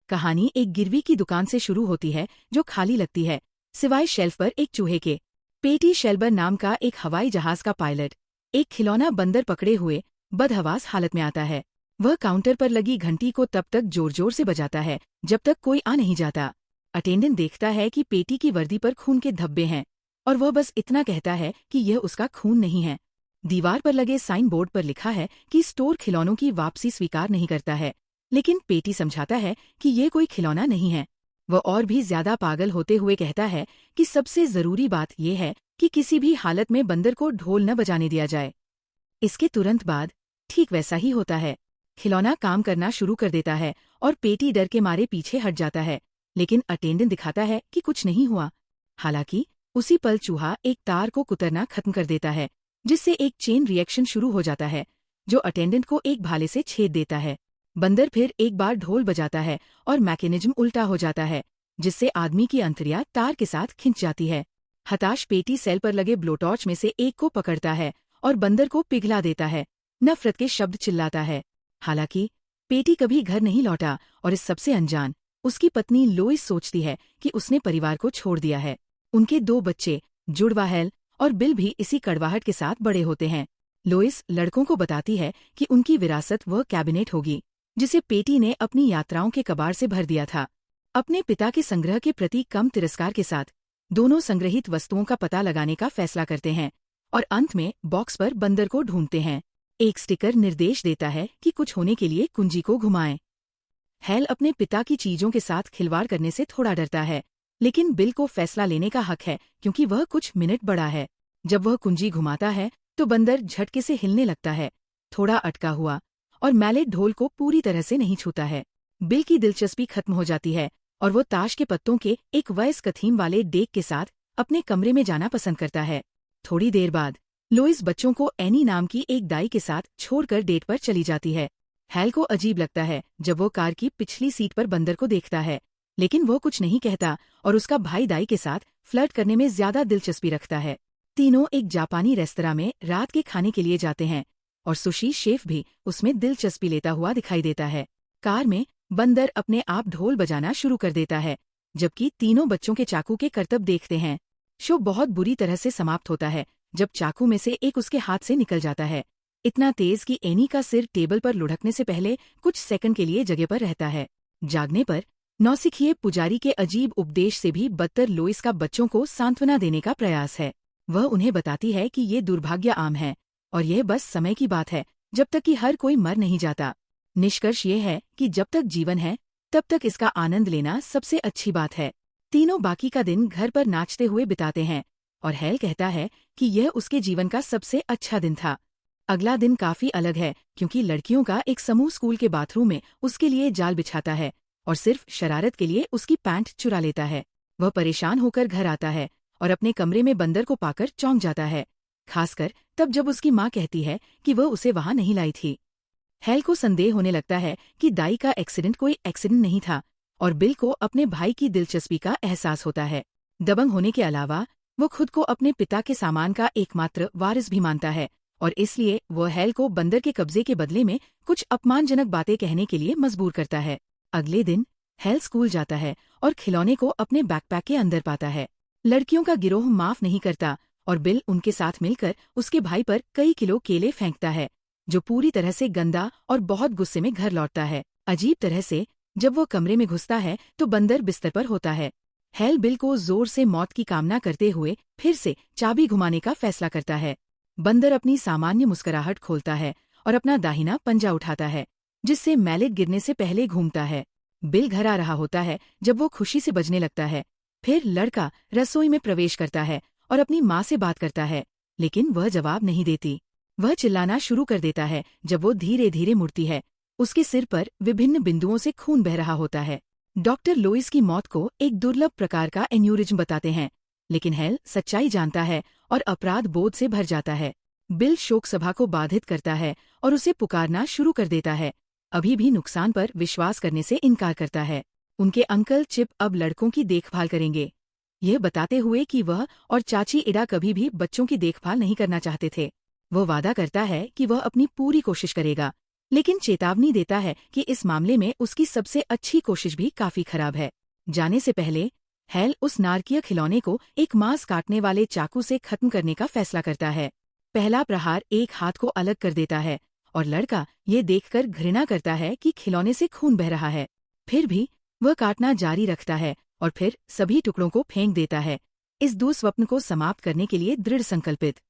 कहानी एक गिरवी की दुकान से शुरू होती है जो खाली लगती है, सिवाय शेल्फ पर एक चूहे के। पेटी शेल्बर नाम का एक हवाई जहाज का पायलट एक खिलौना बंदर पकड़े हुए बदहवास हालत में आता है। वह काउंटर पर लगी घंटी को तब तक जोर जोर से बजाता है जब तक कोई आ नहीं जाता। अटेंडेंट देखता है कि पेटी की वर्दी पर खून के धब्बे हैं और वह बस इतना कहता है कि यह उसका खून नहीं है। दीवार पर लगे साइन बोर्ड पर लिखा है कि स्टोर खिलौनों की वापसी स्वीकार नहीं करता है, लेकिन पेटी समझाता है कि ये कोई खिलौना नहीं है। वह और भी ज्यादा पागल होते हुए कहता है कि सबसे जरूरी बात यह है कि किसी भी हालत में बंदर को ढोल न बजाने दिया जाए। इसके तुरंत बाद ठीक वैसा ही होता है। खिलौना काम करना शुरू कर देता है और पेटी डर के मारे पीछे हट जाता है, लेकिन अटेंडेंट दिखाता है कि कुछ नहीं हुआ। हालांकि उसी पल चूहा एक तार को कुतरना खत्म कर देता है, जिससे एक चेन रिएक्शन शुरू हो जाता है जो अटेंडेंट को एक भाले से छेद देता है। बंदर फिर एक बार ढोल बजाता है और मैकेनिज्म उल्टा हो जाता है, जिससे आदमी की अंतड़ियां तार के साथ खिंच जाती है। हताश पेटी सेल पर लगे ब्लोटॉर्च में से एक को पकड़ता है और बंदर को पिघला देता है। नफरत के शब्द चिल्लाता है। हालांकि पेटी कभी घर नहीं लौटा और इस सबसे अनजान उसकी पत्नी लोइस सोचती है कि उसने परिवार को छोड़ दिया है। उनके 2 बच्चे जुड़वा हेल और बिल भी इसी कड़वाहट के साथ बड़े होते हैं। लोइस लड़कों को बताती है कि उनकी विरासत वह कैबिनेट होगी जिसे पेटी ने अपनी यात्राओं के कबाड़ से भर दिया था। अपने पिता के संग्रह के प्रति कम तिरस्कार के साथ दोनों संग्रहित वस्तुओं का पता लगाने का फैसला करते हैं और अंत में बॉक्स पर बंदर को ढूंढते हैं। एक स्टिकर निर्देश देता है कि कुछ होने के लिए कुंजी को घुमाएं। हेल अपने पिता की चीजों के साथ खिलवाड़ करने से थोड़ा डरता है, लेकिन बिल को फैसला लेने का हक है क्योंकि वह कुछ मिनट बड़ा है। जब वह कुंजी घुमाता है तो बंदर झटके से हिलने लगता है, थोड़ा अटका हुआ, और मैलेट ढोल को पूरी तरह से नहीं छूता है। बिल की दिलचस्पी खत्म हो जाती है और वो ताश के पत्तों के एक वयस्क थीम वाले डेक के साथ अपने कमरे में जाना पसंद करता है। थोड़ी देर बाद लोइस बच्चों को एनी नाम की एक दाई के साथ छोड़कर डेट पर चली जाती है। हेल को अजीब लगता है जब वो कार की पिछली सीट पर बंदर को देखता है, लेकिन वो कुछ नहीं कहता और उसका भाई दाई के साथ फ्लर्ट करने में ज्यादा दिलचस्पी रखता है। तीनों एक जापानी रेस्तरां में रात के खाने के लिए जाते हैं और सुशी शेफ भी उसमें दिलचस्पी लेता हुआ दिखाई देता है। कार में बंदर अपने आप ढोल बजाना शुरू कर देता है, जबकि तीनों बच्चों के चाकू के करतब देखते हैं। शो बहुत बुरी तरह से समाप्त होता है जब चाकू में से एक उसके हाथ से निकल जाता है, इतना तेज कि एनी का सिर टेबल पर लुढ़कने से पहले कुछ सेकंड के लिए जगह पर रहता है। जागने पर नौसिखिए पुजारी के अजीब उपदेश से भी बदतर लोइस का बच्चों को सांत्वना देने का प्रयास है। वह उन्हें बताती है कि ये दुर्भाग्य आम है और यह बस समय की बात है जब तक कि हर कोई मर नहीं जाता। निष्कर्ष ये है कि जब तक जीवन है तब तक इसका आनंद लेना सबसे अच्छी बात है। तीनों बाकी का दिन घर पर नाचते हुए बिताते हैं और हेल कहता है कि यह उसके जीवन का सबसे अच्छा दिन था। अगला दिन काफी अलग है क्योंकि लड़कियों का एक समूह स्कूल के बाथरूम में उसके लिए जाल बिछाता है और सिर्फ शरारत के लिए उसकी पैंट चुरा लेता है। वह परेशान होकर घर आता है और अपने कमरे में बंदर को पाकर चौंक जाता है, खासकर तब जब उसकी माँ कहती है कि वह उसे वहां नहीं लाई थी। हेल को संदेह होने लगता है कि दाई का एक्सीडेंट कोई एक्सीडेंट नहीं था और बिल को अपने भाई की दिलचस्पी का एहसास होता है। दबंग होने के अलावा वो खुद को अपने पिता के सामान का एकमात्र वारिस भी मानता है और इसलिए वह हेल को बंदर के कब्जे के बदले में कुछ अपमानजनक बातें कहने के लिए मजबूर करता है। अगले दिन हेल स्कूल जाता है और खिलौने को अपने बैकपैक के अंदर पाता है। लड़कियों का गिरोह माफ नहीं करता और बिल उनके साथ मिलकर उसके भाई पर कई किलो केले फेंकता है, जो पूरी तरह से गंदा और बहुत गुस्से में घर लौटता है। अजीब तरह से जब वो कमरे में घुसता है तो बंदर बिस्तर पर होता है। हेल बिल को जोर से मौत की कामना करते हुए फिर से चाबी घुमाने का फैसला करता है। बंदर अपनी सामान्य मुस्कुराहट खोलता है और अपना दाहिना पंजा उठाता है, जिससे मैलेट गिरने से पहले घूमता है। बिल घर आ रहा होता है जब वो खुशी से बजने लगता है। फिर लड़का रसोई में प्रवेश करता है और अपनी माँ से बात करता है, लेकिन वह जवाब नहीं देती। वह चिल्लाना शुरू कर देता है जब वो धीरे धीरे मुड़ती है। उसके सिर पर विभिन्न बिंदुओं से खून बह रहा होता है। डॉक्टर लोइस की मौत को एक दुर्लभ प्रकार का एन्यूरिज्म बताते हैं, लेकिन हेल सच्चाई जानता है और अपराध बोध से भर जाता है। बिल शोक सभा को बाधित करता है और उसे पुकारना शुरू कर देता है, अभी भी नुकसान पर विश्वास करने से इनकार करता है। उनके अंकल चिप अब लड़कों की देखभाल करेंगे, यह बताते हुए कि वह और चाची इडा कभी भी बच्चों की देखभाल नहीं करना चाहते थे। वह वादा करता है कि वह अपनी पूरी कोशिश करेगा, लेकिन चेतावनी देता है कि इस मामले में उसकी सबसे अच्छी कोशिश भी काफी खराब है। जाने से पहले हैल उस नारकीय खिलौने को एक मांस काटने वाले चाकू से खत्म करने का फैसला करता है। पहला प्रहार एक हाथ को अलग कर देता है और लड़का ये देखकर घृणा करता है कि खिलौने से खून बह रहा है। फिर भी वह काटना जारी रखता है और फिर सभी टुकड़ों को फेंक देता है, इस दुःस्वप्न को समाप्त करने के लिए दृढ़ संकल्पित।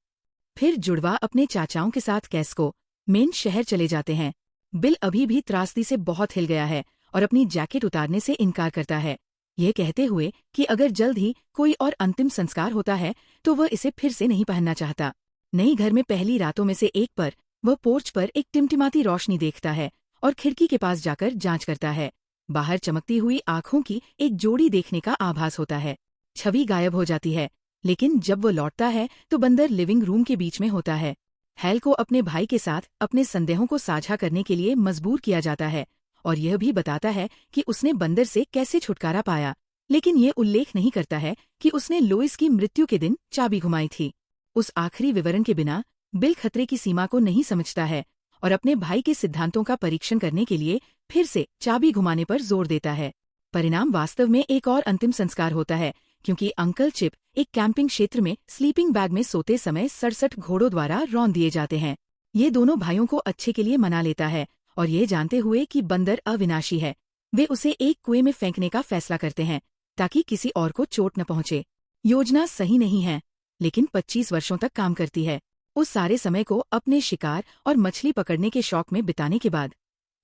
फिर जुड़वा अपने चाचाओं के साथ कैस्को, मेन शहर चले जाते हैं। बिल अभी भी त्रासदी से बहुत हिल गया है और अपनी जैकेट उतारने से इनकार करता है, ये कहते हुए कि अगर जल्द ही कोई और अंतिम संस्कार होता है तो वह इसे फिर से नहीं पहनना चाहता। नई घर में पहली रातों में से एक पर वह पोर्च पर एक टिमटिमाती रोशनी देखता है और खिड़की के पास जाकर जांच करता है। बाहर चमकती हुई आंखों की एक जोड़ी देखने का आभास होता है। छवि गायब हो जाती है, लेकिन जब वो लौटता है तो बंदर लिविंग रूम के बीच में होता है। हैल को अपने भाई के साथ अपने संदेहों को साझा करने के लिए मजबूर किया जाता है और यह भी बताता है कि उसने बंदर से कैसे छुटकारा पाया, लेकिन ये उल्लेख नहीं करता है कि उसने लोइस की मृत्यु के दिन चाबी घुमाई थी। उस आखिरी विवरण के बिना बिल खतरे की सीमा को नहीं समझता है और अपने भाई के सिद्धांतों का परीक्षण करने के लिए फिर से चाबी घुमाने पर जोर देता है। परिणाम वास्तव में एक और अंतिम संस्कार होता है, क्योंकि अंकल चिप एक कैंपिंग क्षेत्र में स्लीपिंग बैग में सोते समय 67 घोड़ों द्वारा रौंद दिए जाते हैं। ये दोनों भाइयों को अच्छे के लिए मना लेता है और ये जानते हुए कि बंदर अविनाशी है, वे उसे एक कुएं में फेंकने का फैसला करते हैं ताकि किसी और को चोट न पहुंचे। योजना सही नहीं है, लेकिन 25 वर्षों तक काम करती है। उस सारे समय को अपने शिकार और मछली पकड़ने के शौक में बिताने के बाद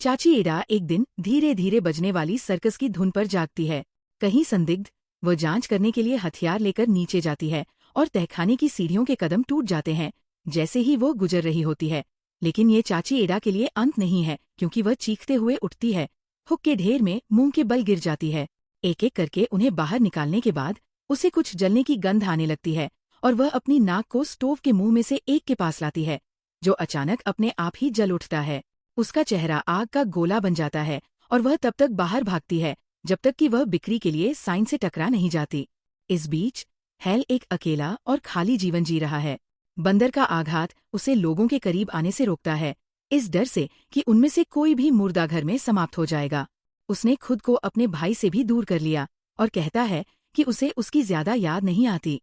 चाची एडा एक दिन धीरे धीरे बजने वाली सर्कस की धुन पर जागती है। कहीं संदिग्ध वह जांच करने के लिए हथियार लेकर नीचे जाती है और तहखाने की सीढ़ियों के कदम टूट जाते हैं जैसे ही वो गुजर रही होती है। लेकिन ये चाची एडा के लिए अंत नहीं है, क्योंकि वह चीखते हुए उठती है, हुक के ढेर में मुंह के बल गिर जाती है। एक एक करके उन्हें बाहर निकालने के बाद उसे कुछ जलने की गंध आने लगती है और वह अपनी नाक को स्टोव के मुंह में से एक के पास लाती है, जो अचानक अपने आप ही जल उठता है। उसका चेहरा आग का गोला बन जाता है और वह तब तक बाहर भागती है जब तक कि वह बिक्री के लिए साइन से टकरा नहीं जाती। इस बीच हैल एक अकेला और खाली जीवन जी रहा है। बंदर का आघात उसे लोगों के करीब आने से रोकता है, इस डर से कि उनमें से कोई भी मुर्दा घर में समाप्त हो जाएगा। उसने खुद को अपने भाई से भी दूर कर लिया और कहता है कि उसे उसकी ज्यादा याद नहीं आती।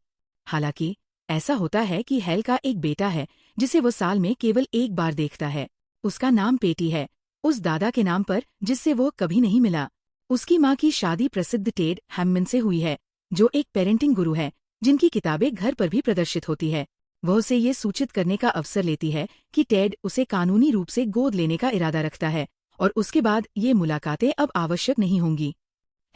हालांकि ऐसा होता है कि हैल का एक बेटा है जिसे वो साल में केवल एक बार देखता है। उसका नाम पेटी है, उस दादा के नाम पर जिससे वो कभी नहीं मिला। उसकी माँ की शादी प्रसिद्ध टेड हैममन से हुई है, जो एक पेरेंटिंग गुरु है जिनकी किताबें घर पर भी प्रदर्शित होती है। वह उसे ये सूचित करने का अवसर लेती है कि टेड उसे कानूनी रूप से गोद लेने का इरादा रखता है और उसके बाद ये मुलाकातें अब आवश्यक नहीं होंगी।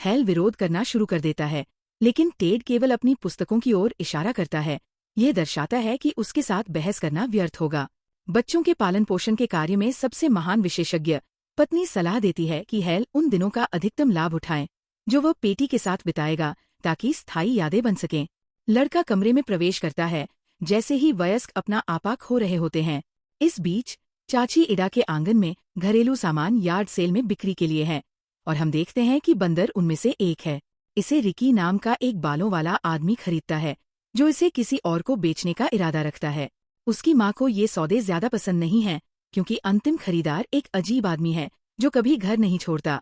हैल विरोध करना शुरू कर देता है, लेकिन टेड केवल अपनी पुस्तकों की ओर इशारा करता है। यह दर्शाता है कि उसके साथ बहस करना व्यर्थ होगा। बच्चों के पालन पोषण के कार्य में सबसे महान विशेषज्ञ पत्नी सलाह देती है कि हैल उन दिनों का अधिकतम लाभ उठाएं जो वह पेटी के साथ बिताएगा, ताकि स्थायी यादें बन सकें। लड़का कमरे में प्रवेश करता है जैसे ही वयस्क अपना आपा खो रहे होते हैं। इस बीच चाची इडा के आंगन में घरेलू सामान यार्ड सेल में बिक्री के लिए है और हम देखते हैं कि बंदर उनमें से एक है। इसे रिकी नाम का एक बालों वाला आदमी खरीदता है, जो इसे किसी और को बेचने का इरादा रखता है। उसकी माँ को ये सौदे ज्यादा पसंद नहीं हैं, क्योंकि अंतिम खरीदार एक अजीब आदमी है जो कभी घर नहीं छोड़ता।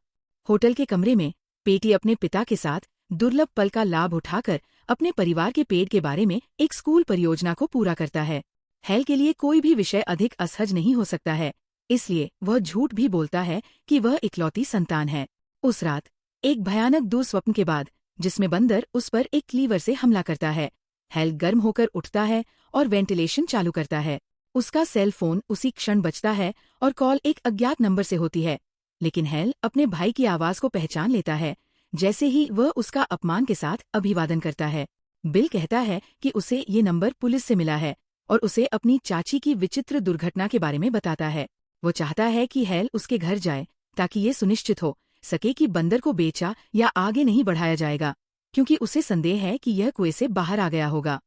होटल के कमरे में पेटी अपने पिता के साथ दुर्लभ पल का लाभ उठाकर अपने परिवार के पेट के बारे में एक स्कूल परियोजना को पूरा करता है। हैल के लिए कोई भी विषय अधिक असहज नहीं हो सकता है, इसलिए वह झूठ भी बोलता है कि वह इकलौती संतान है। उस रात एक भयानक दुःस्वप्न के बाद, जिसमें बंदर उस पर एक क्लीवर से हमला करता है, हैल गर्म होकर उठता है और वेंटिलेशन चालू करता है। उसका सेल फोन उसी क्षण बजता है और कॉल एक अज्ञात नंबर से होती है, लेकिन हैल अपने भाई की आवाज को पहचान लेता है जैसे ही वह उसका अपमान के साथ अभिवादन करता है। बिल कहता है कि उसे ये नंबर पुलिस से मिला है और उसे अपनी चाची की विचित्र दुर्घटना के बारे में बताता है। वो चाहता है कि हैल उसके घर जाए ताकि ये सुनिश्चित हो सके कि बंदर को बेचा या आगे नहीं बढ़ाया जाएगा, क्योंकि उसे संदेह है कि यह कुएं से बाहर आ गया होगा।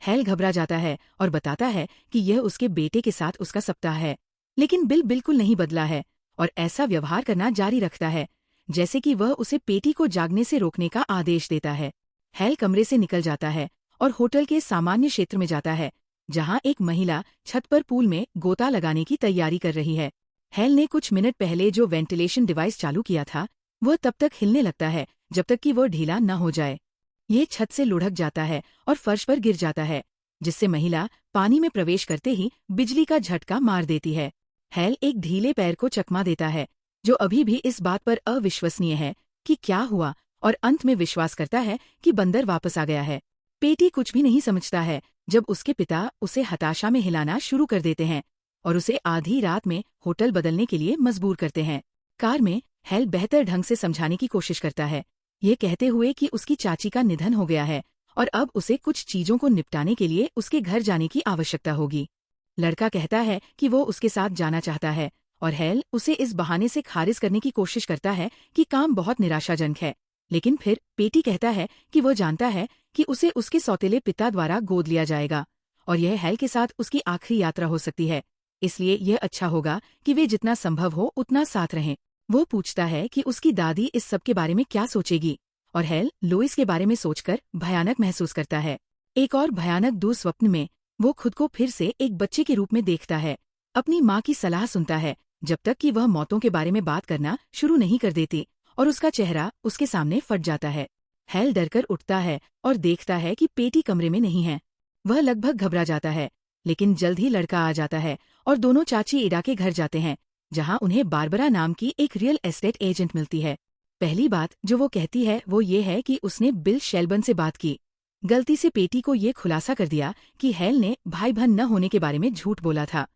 हैल घबरा जाता है और बताता है कि यह उसके बेटे के साथ उसका सप्ताह है, लेकिन बिल बिल्कुल नहीं बदला है और ऐसा व्यवहार करना जारी रखता है जैसे कि वह उसे पेटी को जागने से रोकने का आदेश देता है। हैल कमरे से निकल जाता है और होटल के सामान्य क्षेत्र में जाता है, जहां एक महिला छत पर पूल में गोता लगाने की तैयारी कर रही है। हेल ने कुछ मिनट पहले जो वेंटिलेशन डिवाइस चालू किया था वह तब तक हिलने लगता है जब तक कि वह ढीला न हो जाए। ये छत से लुढ़क जाता है और फर्श पर गिर जाता है, जिससे महिला पानी में प्रवेश करते ही बिजली का झटका मार देती है। हेल एक ढीले पैर को चकमा देता है, जो अभी भी इस बात पर अविश्वसनीय है कि क्या हुआ, और अंत में विश्वास करता है कि बंदर वापस आ गया है। पेटी कुछ भी नहीं समझता है जब उसके पिता उसे हताशा में हिलाना शुरू कर देते हैं और उसे आधी रात में होटल बदलने के लिए मजबूर करते हैं। कार में हेल बेहतर ढंग से समझाने की कोशिश करता है, ये कहते हुए कि उसकी चाची का निधन हो गया है और अब उसे कुछ चीजों को निपटाने के लिए उसके घर जाने की आवश्यकता होगी। लड़का कहता है कि वो उसके साथ जाना चाहता है और हेल उसे इस बहाने से खारिज करने की कोशिश करता है कि काम बहुत निराशाजनक है। लेकिन फिर पेटी कहता है कि वो जानता है कि उसे उसके सौतेले पिता द्वारा गोद लिया जाएगा और यह हेल के साथ उसकी आखिरी यात्रा हो सकती है, इसलिए यह अच्छा होगा कि वे जितना संभव हो उतना साथ रहें। वो पूछता है कि उसकी दादी इस सब के बारे में क्या सोचेगी और हेल लोइस के बारे में सोचकर भयानक महसूस करता है। एक और भयानक दुःस्वप्न में वो खुद को फिर से एक बच्चे के रूप में देखता है, अपनी माँ की सलाह सुनता है जब तक कि वह मौतों के बारे में बात करना शुरू नहीं कर देती और उसका चेहरा उसके सामने फट जाता है। हेल डरकर उठता है और देखता है कि पेटी कमरे में नहीं है। वह लगभग घबरा जाता है, लेकिन जल्द ही लड़का आ जाता है और दोनों चाची इडा के घर जाते हैं, जहां उन्हें बारबरा नाम की एक रियल एस्टेट एजेंट मिलती है। पहली बात जो वो कहती है वो ये है कि उसने बिल शेल्बर्न से बात की। गलती से पेटी को ये खुलासा कर दिया कि हेल ने भाई बहन न होने के बारे में झूठ बोला था।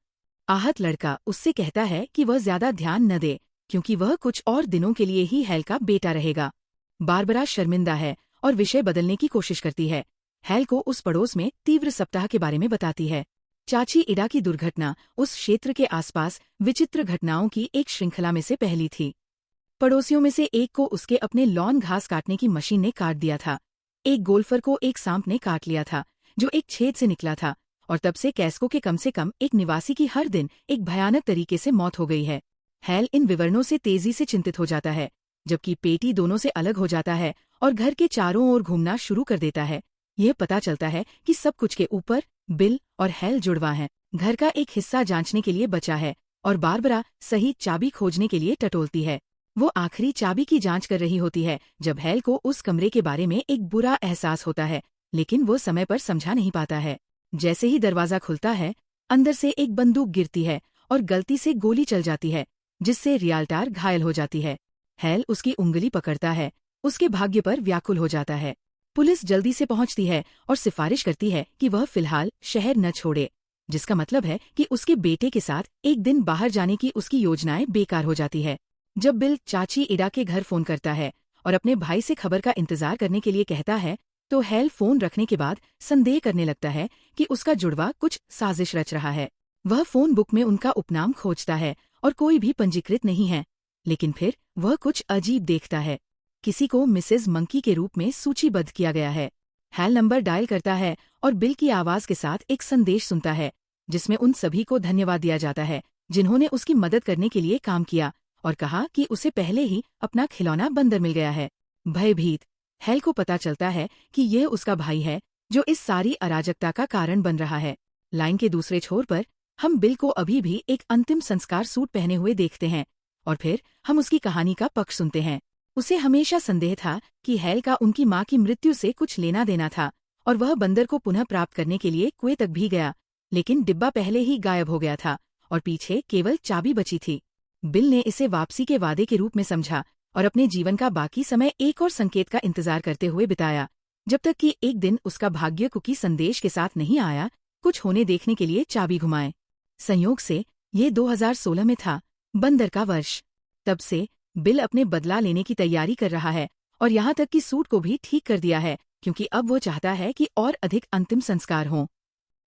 आहत लड़का उससे कहता है कि वह ज्यादा ध्यान न दे क्योंकि वह कुछ और दिनों के लिए ही हेल का बेटा रहेगा। बारबरा शर्मिंदा है और विषय बदलने की कोशिश करती है। हेल को उस पड़ोस में तीव्र सप्ताह के बारे में बताती है। चाची इडा की दुर्घटना उस क्षेत्र के आसपास विचित्र घटनाओं की एक श्रृंखला में से पहली थी। पड़ोसियों में से एक को उसके अपने लॉन घास काटने की मशीन ने काट दिया था। एक गोल्फर को एक सांप ने काट लिया था जो एक छेद से निकला था, और तब से कैस्को के कम से कम एक निवासी की हर दिन एक भयानक तरीके से मौत हो गई है। हेल इन विवरणों से तेजी से चिंतित हो जाता है, जबकि पेटी दोनों से अलग हो जाता है और घर के चारों ओर घूमना शुरू कर देता है। यह पता चलता है कि सब कुछ के ऊपर बिल और हेल जुड़वा हैं। घर का एक हिस्सा जांचने के लिए बचा है और बारबरा सही चाबी खोजने के लिए टटोलती है। वो आखिरी चाबी की जांच कर रही होती है जब हेल को उस कमरे के बारे में एक बुरा एहसास होता है, लेकिन वो समय पर समझा नहीं पाता है। जैसे ही दरवाजा खुलता है, अंदर से एक बंदूक गिरती है और गलती से गोली चल जाती है, जिससे रियाल्टार घायल हो जाती है। हेल उसकी उंगली पकड़ता है, उसके भाग्य पर व्याकुल हो जाता है। पुलिस जल्दी से पहुंचती है और सिफारिश करती है कि वह फिलहाल शहर न छोड़े, जिसका मतलब है कि उसके बेटे के साथ एक दिन बाहर जाने की उसकी योजनाएं बेकार हो जाती है। जब बिल चाची इडा के घर फोन करता है और अपने भाई से खबर का इंतजार करने के लिए कहता है, तो हेल फोन रखने के बाद संदेह करने लगता है कि उसका जुड़वा कुछ साजिश रच रहा है। वह फोन बुक में उनका उपनाम खोजता है और कोई भी पंजीकृत नहीं है, लेकिन फिर वह कुछ अजीब देखता है। किसी को मिसेज मंकी के रूप में सूचीबद्ध किया गया है। हेल नंबर डायल करता है और बिल की आवाज के साथ एक संदेश सुनता है, जिसमें उन सभी को धन्यवाद दिया जाता है जिन्होंने उसकी मदद करने के लिए काम किया, और कहा कि उसे पहले ही अपना खिलौना बंदर मिल गया है। भयभीत हेल को पता चलता है कि यह उसका भाई है जो इस सारी अराजकता का कारण बन रहा है। लाइन के दूसरे छोर पर हम बिल को अभी भी एक अंतिम संस्कार सूट पहने हुए देखते हैं और फिर हम उसकी कहानी का पक्ष सुनते हैं। उसे हमेशा संदेह था कि हेल का उनकी माँ की मृत्यु से कुछ लेना देना था और वह बंदर को पुनः प्राप्त करने के लिए कुएं तक भी गया, लेकिन डिब्बा पहले ही गायब हो गया था और पीछे केवल चाबी बची थी। बिल ने इसे वापसी के वादे के रूप में समझा और अपने जीवन का बाकी समय एक और संकेत का इंतजार करते हुए बिताया, जब तक कि एक दिन उसका भाग्य कुकी संदेश के साथ नहीं आया, कुछ होने देखने के लिए चाबी घुमाए। संयोग से ये 2016 में था, बंदर का वर्ष। तब से बिल अपने बदला लेने की तैयारी कर रहा है और यहाँ तक कि सूट को भी ठीक कर दिया है, क्योंकि अब वो चाहता है कि और अधिक अंतिम संस्कार हों।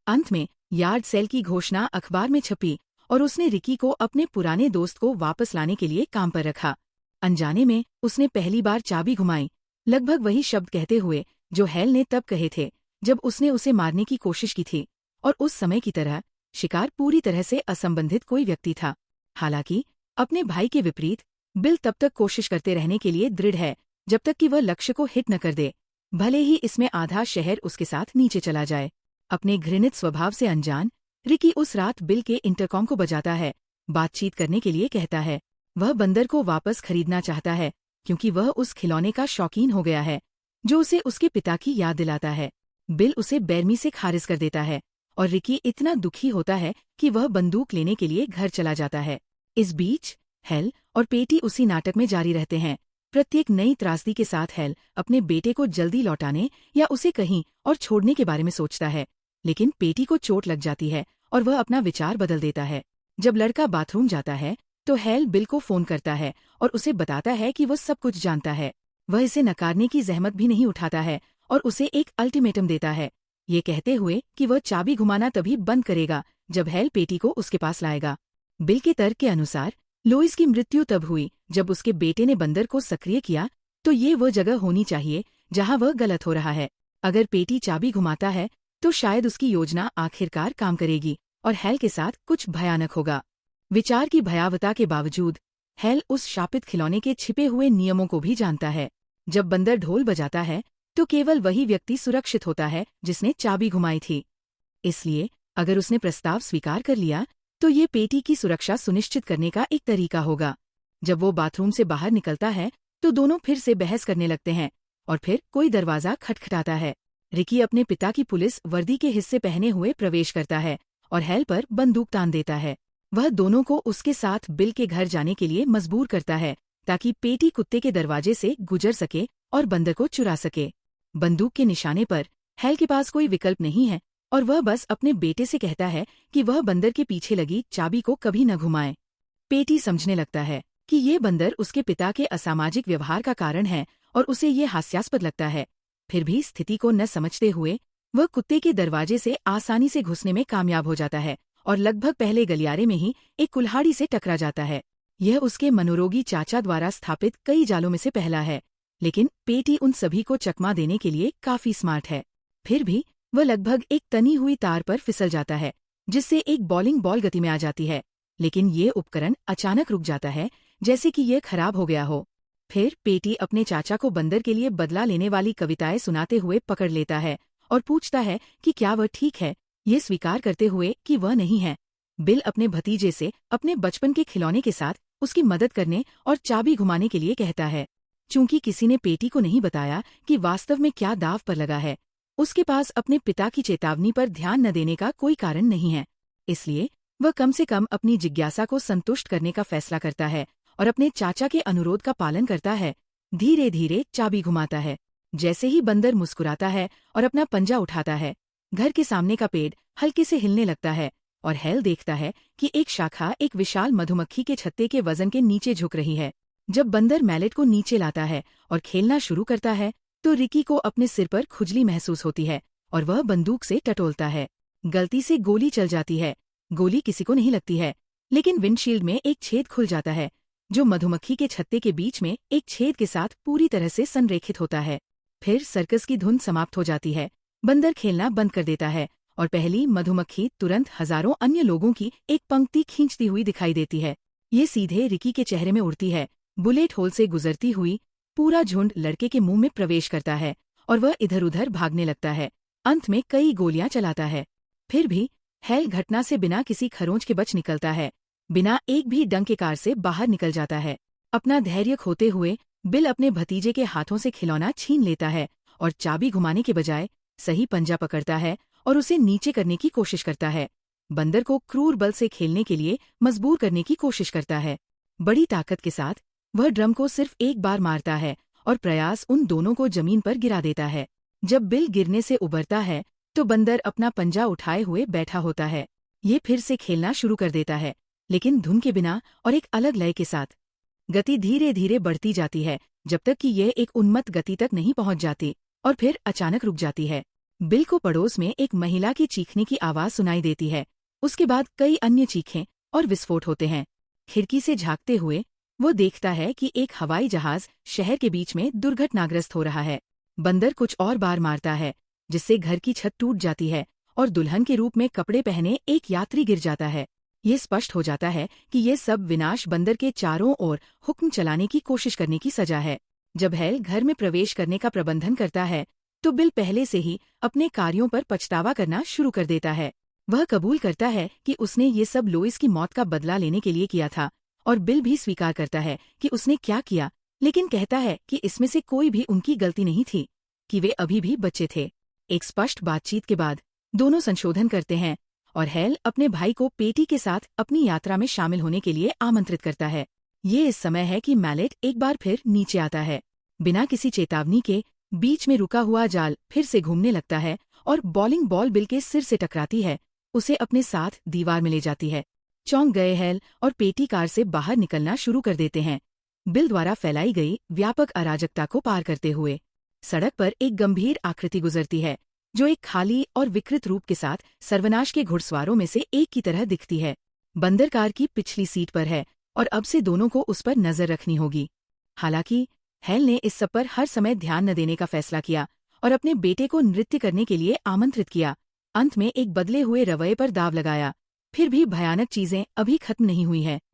अंत में यार्ड सेल की घोषणा अखबार में छपी और उसने रिकी को अपने पुराने दोस्त को वापस लाने के लिए काम पर रखा। अनजाने में उसने पहली बार चाबी घुमाई, लगभग वही शब्द कहते हुए जो हेल ने तब कहे थे जब उसने उसे मारने की कोशिश की थी, और उस समय की तरह शिकार पूरी तरह से असंबंधित कोई व्यक्ति था। हालांकि अपने भाई के विपरीत बिल तब तक कोशिश करते रहने के लिए दृढ़ है जब तक कि वह लक्ष्य को हिट न कर दे, भले ही इसमें आधा शहर उसके साथ नीचे चला जाए। अपने घृणित स्वभाव से अनजान रिकी उस रात बिल के इंटरकॉम को बजाता है, बातचीत करने के लिए कहता है। वह बंदर को वापस खरीदना चाहता है क्योंकि वह उस खिलौने का शौकीन हो गया है जो उसे उसके पिता की याद दिलाता है। बिल उसे बेरमी से खारिज कर देता है और रिकी इतना दुखी होता है कि वह बंदूक लेने के लिए घर चला जाता है। इस बीच हेल और पेटी उसी नाटक में जारी रहते हैं। प्रत्येक नई त्रासदी के साथ हेल अपने बेटे को जल्दी लौटाने या उसे कहीं और छोड़ने के बारे में सोचता है, लेकिन पेटी को चोट लग जाती है और वह अपना विचार बदल देता है। जब लड़का बाथरूम जाता है तो हेल बिल को फोन करता है और उसे बताता है कि वह सब कुछ जानता है। वह इसे नकारने की जहमत भी नहीं उठाता है और उसे एक अल्टीमेटम देता है, ये कहते हुए कि वह चाबी घुमाना तभी बंद करेगा जब हेल पेटी को उसके पास लाएगा। बिल के तर्क के अनुसार लोइस की मृत्यु तब हुई जब उसके बेटे ने बंदर को सक्रिय किया, तो ये वह जगह होनी चाहिए जहां वह गलत हो रहा है। अगर पेटी चाबी घुमाता है तो शायद उसकी योजना आखिरकार काम करेगी और हेल के साथ कुछ भयानक होगा। विचार की भयावता के बावजूद हेल उस शापित खिलौने के छिपे हुए नियमों को भी जानता है। जब बंदर ढोल बजाता है तो केवल वही व्यक्ति सुरक्षित होता है जिसने चाबी घुमाई थी। इसलिए अगर उसने प्रस्ताव स्वीकार कर लिया तो ये पेटी की सुरक्षा सुनिश्चित करने का एक तरीका होगा। जब वो बाथरूम से बाहर निकलता है तो दोनों फिर से बहस करने लगते हैं और फिर कोई दरवाजा खटखटाता है। रिकी अपने पिता की पुलिस वर्दी के हिस्से पहने हुए प्रवेश करता है और हेल पर बंदूक तान देता है। वह दोनों को उसके साथ बिल के घर जाने के लिए मजबूर करता है ताकि पेटी कुत्ते के दरवाजे से गुजर सके और बंदर को चुरा सके। बंदूक के निशाने पर हेल के पास कोई विकल्प नहीं है और वह बस अपने बेटे से कहता है कि वह बंदर के पीछे लगी चाबी को कभी न घुमाए। पेटी समझने लगता है कि ये बंदर उसके पिता के असामाजिक व्यवहार का कारण है और उसे ये हास्यास्पद लगता है। फिर भी स्थिति को न समझते हुए वह कुत्ते के दरवाजे से आसानी से घुसने में कामयाब हो जाता है और लगभग पहले गलियारे में ही एक कुल्हाड़ी से टकरा जाता है। यह उसके मनोरोगी चाचा द्वारा स्थापित कई जालों में से पहला है, लेकिन पेटी उन सभी को चकमा देने के लिए काफी स्मार्ट है। फिर भी वह लगभग एक तनी हुई तार पर फिसल जाता है जिससे एक बॉलिंग बॉल गति में आ जाती है, लेकिन ये उपकरण अचानक रुक जाता है जैसे कि यह खराब हो गया हो। फिर पेटी अपने चाचा को बंदर के लिए बदला लेने वाली कविताएं सुनाते हुए पकड़ लेता है और पूछता है कि क्या वह ठीक है, ये स्वीकार करते हुए कि वह नहीं है। बिल अपने भतीजे से अपने बचपन के खिलौने के साथ उसकी मदद करने और चाबी घुमाने के लिए कहता है। चूंकि किसी ने पेटी को नहीं बताया कि वास्तव में क्या दाव पर लगा है, उसके पास अपने पिता की चेतावनी पर ध्यान न देने का कोई कारण नहीं है, इसलिए वह कम से कम अपनी जिज्ञासा को संतुष्ट करने का फैसला करता है और अपने चाचा के अनुरोध का पालन करता है। धीरे धीरे चाबी घुमाता है। जैसे ही बंदर मुस्कुराता है और अपना पंजा उठाता है, घर के सामने का पेड़ हल्के से हिलने लगता है और हेल देखता है कि एक शाखा एक विशाल मधुमक्खी के छत्ते के वजन के नीचे झुक रही है। जब बंदर मैलेट को नीचे लाता है और खेलना शुरू करता है तो रिकी को अपने सिर पर खुजली महसूस होती है और वह बंदूक से टटोलता है। गलती से गोली चल जाती है। गोली किसी को नहीं लगती है, लेकिन विंडशील्ड में एक छेद खुल जाता है जो मधुमक्खी के छत्ते के बीच में एक छेद के साथ पूरी तरह से संरेखित होता है। फिर सर्कस की धुन समाप्त हो जाती है। बंदर खेलना बंद कर देता है और पहली मधुमक्खी तुरंत हजारों अन्य लोगों की एक पंक्ति खींचती हुई दिखाई देती है। ये सीधे रिकी के चेहरे में उड़ती है। बुलेट होल से गुजरती हुई पूरा झुंड लड़के के मुंह में प्रवेश करता है और वह इधर उधर भागने लगता है। अंत में कई गोलियां चलाता है। फिर भी हेल घटना से बिना किसी खरोंच के बच निकलता है। बिना एक भी डंक के कार से बाहर निकल जाता है। अपना धैर्य खोते हुए बिल अपने भतीजे के हाथों से खिलौना छीन लेता है और चाबी घुमाने के बजाय सही पंजा पकड़ता है और उसे नीचे करने की कोशिश करता है। बंदर को क्रूर बल से खेलने के लिए मजबूर करने की कोशिश करता है। बड़ी ताकत के साथ वह ड्रम को सिर्फ एक बार मारता है और प्रयास उन दोनों को जमीन पर गिरा देता है। जब बिल गिरने से उबरता है तो बंदर अपना पंजा उठाए हुए बैठा होता है। ये फिर से खेलना शुरू कर देता है, लेकिन धुन के बिना और एक अलग लय के साथ। गति धीरे धीरे बढ़ती जाती है जब तक कि यह एक उन्मत्त गति तक नहीं पहुंच जाती और फिर अचानक रुक जाती है। बिल को पड़ोस में एक महिला की चीखने की आवाज सुनाई देती है। उसके बाद कई अन्य चीखें और विस्फोट होते हैं। खिड़की से झांकते हुए वो देखता है कि एक हवाई जहाज शहर के बीच में दुर्घटनाग्रस्त हो रहा है। बंदर कुछ और बार मारता है जिससे घर की छत टूट जाती है और दुल्हन के रूप में कपड़े पहने एक यात्री गिर जाता है। ये स्पष्ट हो जाता है कि ये सब विनाश बंदर के चारों ओर हुक्म चलाने की कोशिश करने की सजा है। जब हेल घर में प्रवेश करने का प्रबंधन करता है तो बिल पहले से ही अपने कार्यों पर पछतावा करना शुरू कर देता है। वह कबूल करता है कि उसने ये सब लोइस की मौत का बदला लेने के लिए किया था, और बिल भी स्वीकार करता है कि उसने क्या किया, लेकिन कहता है कि इसमें से कोई भी उनकी गलती नहीं थी, कि वे अभी भी बच्चे थे। एक स्पष्ट बातचीत के बाद दोनों संशोधन करते हैं और हेल अपने भाई को पेटी के साथ अपनी यात्रा में शामिल होने के लिए आमंत्रित करता है। ये इस समय है कि मैलेट एक बार फिर नीचे आता है। बिना किसी चेतावनी के बीच में रुका हुआ जाल फिर से घूमने लगता है और बॉलिंग बॉल बिल के सिर से टकराती है, उसे अपने साथ दीवार में ले जाती है। चौंक गए हेल और पेटी कार से बाहर निकलना शुरू कर देते हैं, बिल द्वारा फैलाई गई व्यापक अराजकता को पार करते हुए। सड़क पर एक गंभीर आकृति गुजरती है, जो एक खाली और विकृत रूप के साथ सर्वनाश के घुड़सवारों में से एक की तरह दिखती है। बंदर कार की पिछली सीट पर है और अब से दोनों को उस पर नजर रखनी होगी। हालांकि हेल ने इस सब पर हर समय ध्यान न देने का फैसला किया और अपने बेटे को नृत्य करने के लिए आमंत्रित किया। अंत में एक बदले हुए रवैये पर दाव लगाया। फिर भी भयानक चीजें अभी खत्म नहीं हुई है।